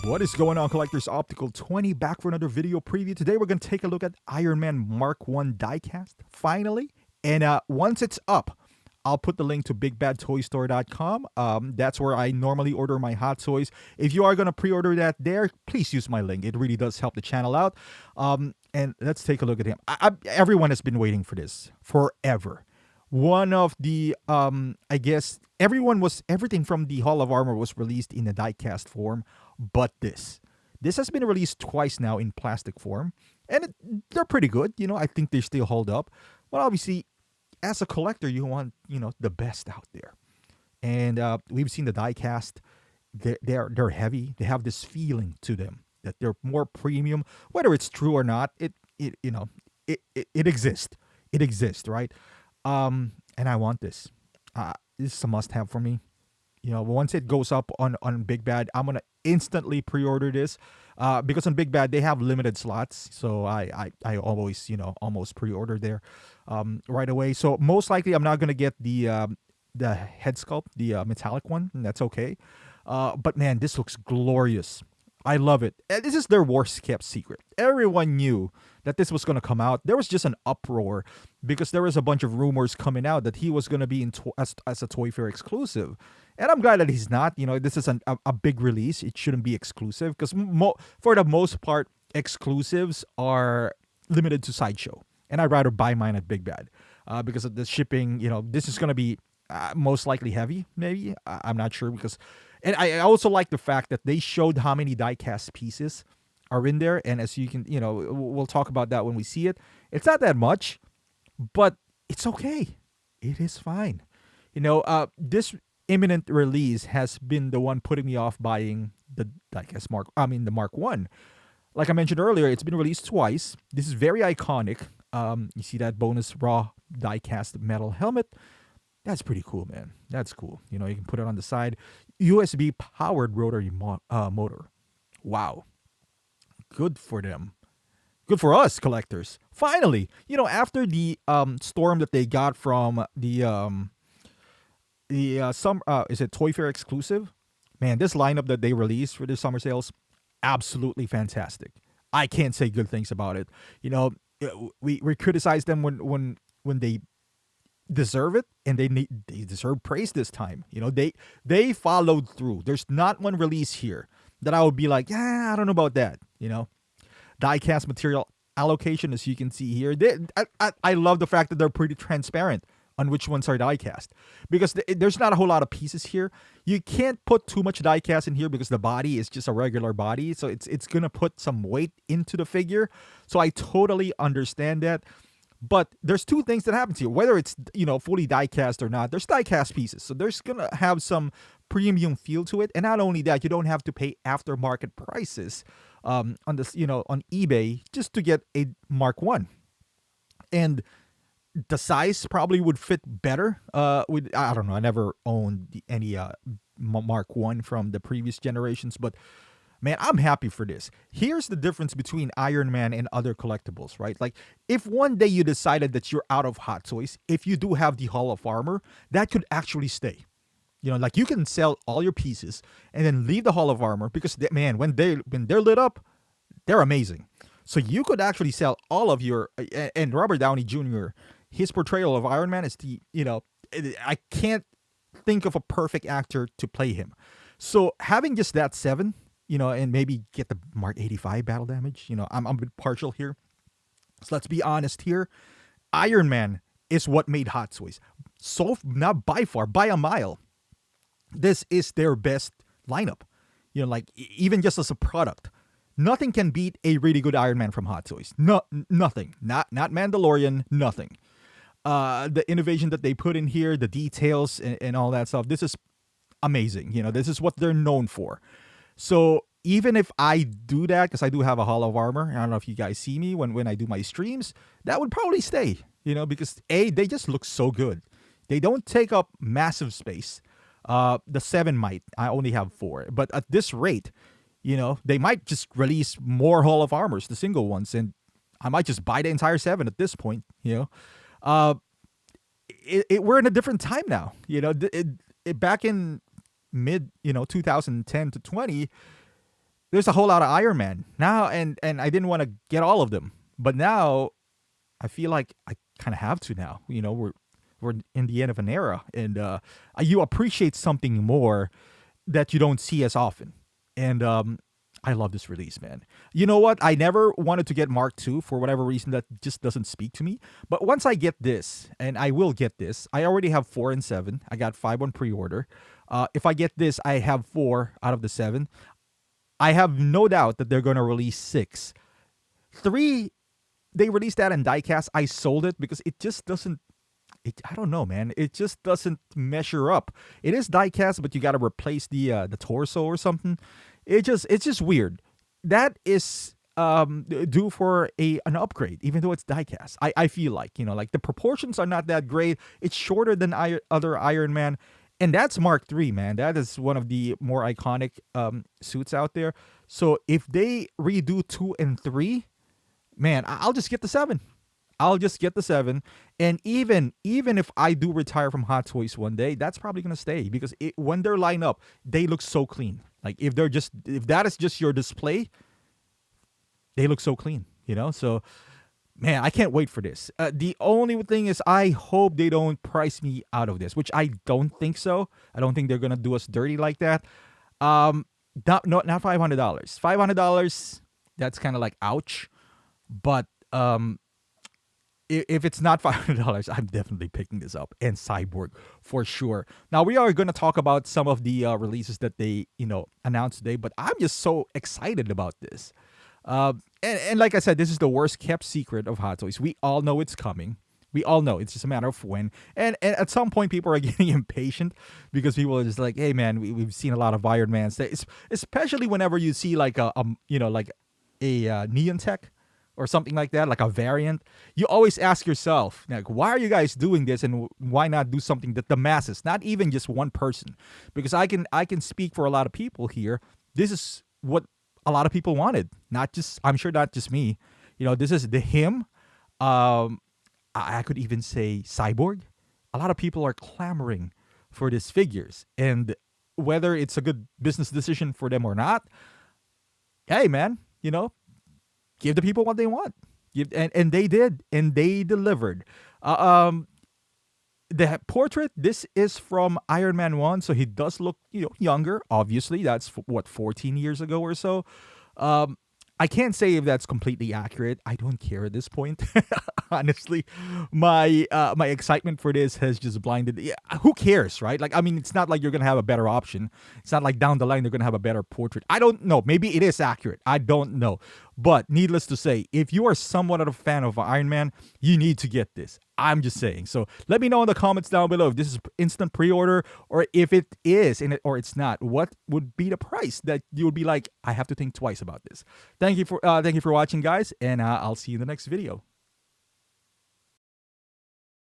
What is going on, collectors? Optical 20 back for another video preview. Today we're going to take a look at Iron Man Mark 1 diecast, finally. And once it's up, I'll put the link to bigbadtoystore.com. That's where I normally order my hot toys. If you are going to pre-order that there, please use my link. It really does help the channel out. And let's take a look at him. Everyone has been waiting for this forever. One of the, I guess, everything from the Hall of Armor was released in a diecast form, but this has been released twice now in plastic form, and they're pretty good. I think they still hold up. But obviously, as a collector, you want, the best out there. And we've seen the diecast. They're heavy. They have this feeling to them that they're more premium. Whether it's true or not, it exists. It exists, right? And I want this. This is a must-have for me. Once it goes up on Big Bad, I'm gonna instantly pre-order this. Because on Big Bad they have limited slots, so I always almost pre-order there right away. So most likely I'm not gonna get the head sculpt, the metallic one, and that's okay. But man, this looks glorious. I love it. And this is their worst kept secret. Everyone knew that this was going to come out. There was just an uproar because there was a bunch of rumors coming out that he was going to be as a Toy Fair exclusive. And I'm glad that he's not. This is a big release. It shouldn't be exclusive because for the most part, exclusives are limited to Sideshow. And I'd rather buy mine at Big Bad because of the shipping. This is going to be most likely heavy, maybe. I'm not sure because... And I also like the fact that they showed how many diecast pieces are in there. And as you can, we'll talk about that when we see it. It's not that much, but it's okay. It is fine. This imminent release has been the one putting me off buying the the Mark 1. Like I mentioned earlier, it's been released twice. This is very iconic. You see that bonus raw diecast metal helmet. That's pretty cool, man. That's cool. You can put it on the side. USB powered rotary motor. Wow. Good for them. Good for us collectors. Finally, after the storm that they got from the is it Toy Fair exclusive? Man, this lineup that they released for the summer sales, absolutely fantastic. I can't say good things about it. We criticized them when they deserve it, and they deserve praise this time. They followed through. There's not one release here that I would be like, yeah, I don't know about that. Diecast material allocation, as you can see here, I love the fact that they're pretty transparent on which ones are diecast, because there's not a whole lot of pieces here. You can't put too much diecast in here because the body is just a regular body, so it's gonna put some weight into the figure. So I totally understand that. But there's two things that happen here. Whether it's fully diecast or not, there's diecast pieces, so there's gonna have some premium feel to it. And not only that, you don't have to pay aftermarket prices on this on eBay just to get a Mark 1. And the size probably would fit better. With I don't know. I never owned any Mark 1 from the previous generations, but man, I'm happy for this. Here's the difference between Iron Man and other collectibles, right? Like, if one day you decided that you're out of hot toys, if you do have the Hall of Armor, that could actually stay. Like, you can sell all your pieces and then leave the Hall of Armor because, man, when they're lit up, they're amazing. So you could actually sell all of your... And Robert Downey Jr., his portrayal of Iron Man is I can't think of a perfect actor to play him. So having just that 7... and maybe get the Mark 85 battle damage. I'm a bit partial here. So let's be honest here. Iron Man is what made hot toys. So, not by far, by a mile. This is their best lineup. Even just as a product. Nothing can beat a really good Iron Man from Hot Toys. No, nothing. Not Mandalorian, nothing. The innovation that they put in here, the details and all that stuff, this is amazing. This is what they're known for. So even if I do that, because I do have a Hall of Armor, I don't know if you guys see me when I do my streams, that would probably stay, because they just look so good. They don't take up massive space. The 7 might. I only have 4. But at this rate, they might just release more Hall of Armors, the single ones, and I might just buy the entire 7 at this point, we're in a different time now. Back in mid 2010 to 20, there's a whole lot of Iron Man now, and I didn't want to get all of them, but now I feel like I kind of have to now. We're in the end of an era, and you appreciate something more that you don't see as often. And I love this release, man. You know what? I never wanted to get Mark II for whatever reason that just doesn't speak to me. But once I get this, and I will get this, I already have 4 and 7. I got 5 on pre-order. If I get this, I have 4 out of the 7. I have no doubt that they're going to release 6. 3, they released that in Diecast. I sold it because it just doesn't. I don't know, man. It just doesn't measure up. It is diecast, but you got to replace the torso or something. It's just weird. That is due for an upgrade, even though it's diecast. I feel like like the proportions are not that great. It's shorter than other Iron Man, and that's Mark III, man. That is one of the more iconic suits out there. So if they redo 2 and 3, man, I'll just get the 7. I'll just get the 7, and even if I do retire from Hot Toys one day, that's probably gonna stay because when they're lined up, they look so clean. Like if that is just your display, they look so clean. So man, I can't wait for this. The only thing is, I hope they don't price me out of this, which I don't think so. I don't think they're gonna do us dirty like that. Not $500. $500. That's kind of like ouch, but if it's not $500, I'm definitely picking this up, and Cyborg for sure. Now we are going to talk about some of the releases that they announced today, but I'm just so excited about this. And like I said, this is the worst kept secret of Hot Toys. We all know it's coming. We all know it's just a matter of when. And at some point, people are getting impatient because people are just like, "Hey, man, we've seen a lot of Iron Mans." Especially whenever you see like a Neon Tech or something like that, like a variant, you always ask yourself, like, why are you guys doing this, and why not do something that the masses, not even just one person? Because I can speak for a lot of people here. This is what a lot of people wanted. I'm sure not just me. This is the him. I could even say Cyborg. A lot of people are clamoring for these figures, and whether it's a good business decision for them or not, hey, man, give the people what they want. And they did, and they delivered. The portrait, this is from Iron Man 1, so he does look younger. Obviously, that's 14 years ago or so. I can't say if that's completely accurate. I don't care at this point. Honestly, my excitement for this has just blinded. Yeah, who cares, right? Like, I mean, it's not like you're gonna have a better option. It's not like down the line they're gonna have a better portrait. I don't know. Maybe it is accurate. I don't know. But needless to say, if you are somewhat of a fan of Iron Man, you need to get this. I'm just saying. So let me know in the comments down below if this is instant pre-order, or if it is or it's not. What would be the price that you would be like, I have to think twice about this? Thank you for watching, guys, and I'll see you in the next video.